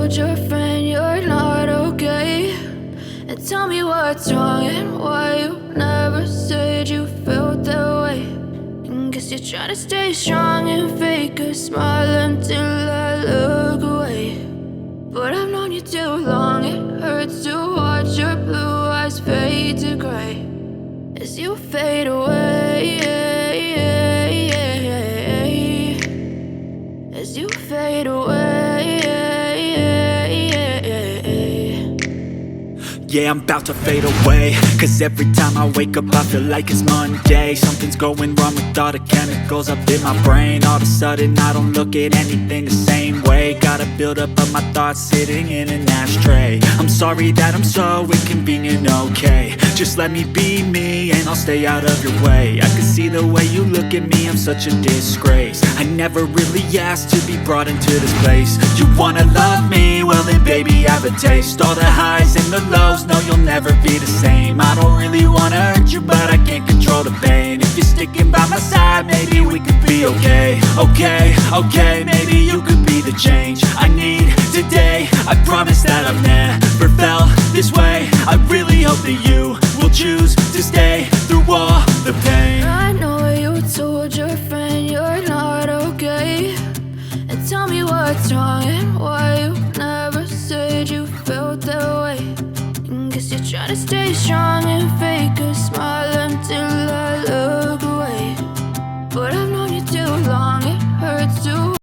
told your friend you're not okay, and tell me what's wrong and why you never said you felt that way. And guess you're trying to stay strong and fake a smile until I look away. But I've known you too long, it hurts to watch your blue eyes fade to gray as you fade away, as you fade away. Yeah, I'm about to fade away, cause every time I wake up I feel like it's Monday. Something's going wrong with all the chemicals up in my brain. All of a sudden I don't look at anything the same way. Got a build up of my thoughts sitting in an ashtray. I'm sorry that I'm so inconvenient, okay. Just let me be me and I'll stay out of your way. I can see the way you look at me, I'm such a disgrace. I never really asked to be brought into this place. You wanna love me? Well then baby have a taste. All the highs and the lows, no you'll never be the same. I don't really wanna hurt you but I can't control the pain. If you're sticking by my side, maybe we could be okay. Okay, maybe you could be the change I need today. I promise that I've never felt this way. I really hope that you will choose to stay through all the pain. I know you told your friend you're not okay, and tell me what's wrong and why you never said you felt that way. And guess you're trying to stay strong and fake